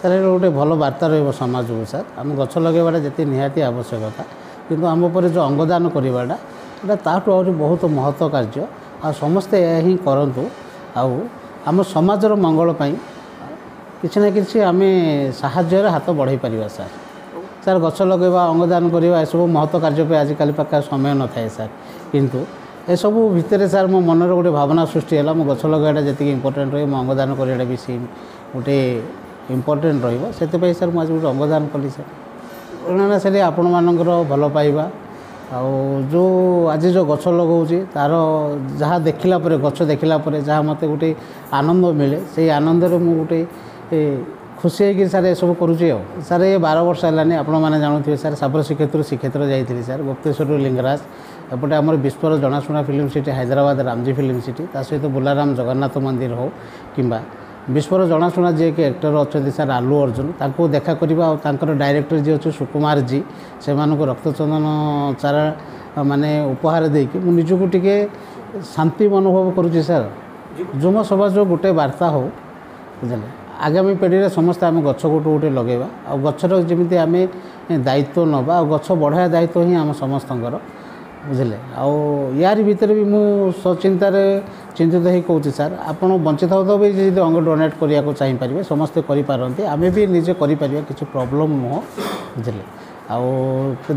Sir ଏଇଟା ଗୋଟେ ଭଲ ବାର୍ତ୍ତା ରହିବ ସମାଜକୁ ସାର୍। ଆମେ ଗଛ ଲଗାଇବାଟା ଯେତିକି ନିହାତି ଆବଶ୍ୟକତା, କିନ୍ତୁ ଆମ ଉପରେ ଯେଉଁ ଅଙ୍ଗଦାନ କରିବାଟା ଏଇଟା ତାଠୁ ଆହୁରି ବହୁତ ମହତ୍ତ୍ୱ କାର୍ଯ୍ୟ। ଆଉ ସମସ୍ତେ ଏହା ହିଁ କରନ୍ତୁ। ଆଉ ଆମ ସମାଜର ମଙ୍ଗଳ ପାଇଁ କିଛି ନା କିଛି ଆମେ ସାହାଯ୍ୟରେ ହାତ ବଢ଼ାଇ ପାରିବା ସାର୍। ସାର୍ ଗଛ ଲଗାଇବା, ଅଙ୍ଗଦାନ କରିବା ଏସବୁ ମହତ୍ତ୍ୱ କାର୍ଯ୍ୟ ପାଇଁ ଆଜିକାଲି ପାଖରେ ସମୟ ନଥାଏ ସାର୍। କିନ୍ତୁ ଏସବୁ ଭିତରେ ସାର୍ ମୋ ମନରେ ଗୋଟେ ଭାବନା ସୃଷ୍ଟି ହେଲା, ମୁଁ ଗଛ ଲଗାଇବାଟା ଯେତିକି ଇମ୍ପୋର୍ଟାଣ୍ଟ ରହିବ, ମୁଁ ଅଙ୍ଗଦାନ କରିବାଟା ବି ସେଇ ଗୋଟେ ଇମ୍ପୋର୍ଟାଣ୍ଟ ରହିବ। ସେଥିପାଇଁ ସାର୍ ମୁଁ ଆଜି ଗୋଟେ ଅଙ୍ଗଦାନ କଲି ସାର୍। କାରଣ ସେଠି ଆପଣମାନଙ୍କର ଭଲ ପାଇବା ଆଉ ଯେଉଁ ଆଜି ଯେଉଁ ଗଛ ଲଗାଉଛି ତା'ର ଯାହା ଦେଖିଲା ପରେ, ଗଛ ଦେଖିଲା ପରେ ଯାହା ମୋତେ ଗୋଟେ ଆନନ୍ଦ ମିଳେ, ସେଇ ଆନନ୍ଦରେ ମୁଁ ଗୋଟେ ଖୁସି ହେଇକି ସାର୍ ଏସବୁ କରୁଛି। ଆଉ ସାର୍ ଏ 12 ବର୍ଷ ହେଲାନି, ଆପଣମାନେ ଜାଣୁଥିବେ ସାର୍, ସାବର ଶ୍ରୀକ୍ଷେତ୍ର ଯାଇଥିଲି ସାର୍, ଗୁପ୍ତେଶ୍ୱରରୁ ଲିଙ୍ଗରାଜ, ଏପଟେ ଆମର ବିଶ୍ୱର ଜଣାଶୁଣା film city Hyderabad Ramoji film city, ତା ସହିତ ବୁଲାରାମ ଜଗନ୍ନାଥ ମନ୍ଦିର ହେଉ କିମ୍ବା ବିଶ୍ୱର ଜଣାଶୁଣା ଯିଏକି ଆକ୍ଟର ଅଛନ୍ତି ସାର୍ ଆଲୁ ଅର୍ଜୁନ, ତାଙ୍କୁ ଦେଖା କରିବା ଆଉ ତାଙ୍କର ଡାଇରେକ୍ଟର ଯିଏ ଅଛି ସୁକୁମାର ଜି, ସେମାନଙ୍କୁ ରକ୍ତଚନ୍ଦନ ଚାରା ମାନେ ଉପହାର ଦେଇକି ମୁଁ ନିଜକୁ ଟିକେ ଶାନ୍ତି ଅନୁଭବ କରୁଛି ସାର୍। ଯୁବ ସମାଜର ଗୋଟେ ବାର୍ତ୍ତା ହେଉ, ବୁଝିଲେ, ଆଗାମୀ ପିଢ଼ିରେ ସମସ୍ତେ ଆମେ ଗଛ ଗୋଟେ ଲଗାଇବା ଆଉ ଗଛର ଯେମିତି ଆମେ ଦାୟିତ୍ୱ ନେବା ଆଉ ଗଛ ବଢ଼ାଇବା ଦାୟିତ୍ୱ ହିଁ ଆମ ସମସ୍ତଙ୍କର, ବୁଝିଲେ। ଆଉ ୟାରି ଭିତରେ ବି ମୁଁ ଚିନ୍ତିତ ହେଇ କହୁଛି ସାର୍, ଆପଣ ବଞ୍ଚିଥାଉ ବି ଯଦି ଅଙ୍ଗ ଡୋନେଟ୍ କରିବାକୁ ଚାହିଁପାରିବେ, ସମସ୍ତେ କରିପାରନ୍ତି, ଆମେ ବି ନିଜେ କରିପାରିବା, କିଛି ପ୍ରୋବ୍ଲେମ୍ ନୁହଁ, ବୁଝିଲେ। ଆଉ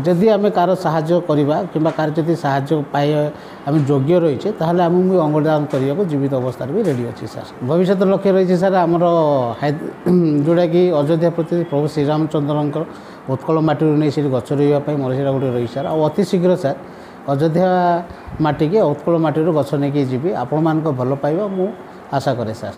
ଯଦି ଆମେ କାହାର ସାହାଯ୍ୟ କରିବା କିମ୍ବା କାହାର ଯଦି ସାହାଯ୍ୟ ପାଇ ଆମେ ଯୋଗ୍ୟ ରହିଛେ, ତାହେଲେ ଆମେ ବି ଅଙ୍ଗଦାନ କରିବାକୁ ଜୀବିତ ଅବସ୍ଥାରେ ବି ରେଡ଼ି ଅଛି ସାର୍। ଭବିଷ୍ୟତ ଲକ୍ଷ୍ୟ ରହିଛି ସାର୍ ଆମର ଯେଉଁଟାକି ଅଯୋଧ୍ୟା ପ୍ରତି ପ୍ରଭୁ ଶ୍ରୀରାମଚନ୍ଦ୍ରଙ୍କର ଉତ୍କଳ ମାଟିରୁ ନେଇ ସେଠି ଗଛ ରୋଇବା ପାଇଁ ମୋର ସେଇଟା ଗୋଟେ ରହିଛି ସାର୍। ଆଉ ଅତି ଶୀଘ୍ର ସାର୍ ଅଯୋଧ୍ୟା ମାଟିକି ଉତ୍କଳ ମାଟିରୁ ଗଛ ନେଇକି ଯିବି, ଆପଣମାନଙ୍କ ଭଲ ପାଇବା ମୁଁ ଆଶା କରେ ସାର୍।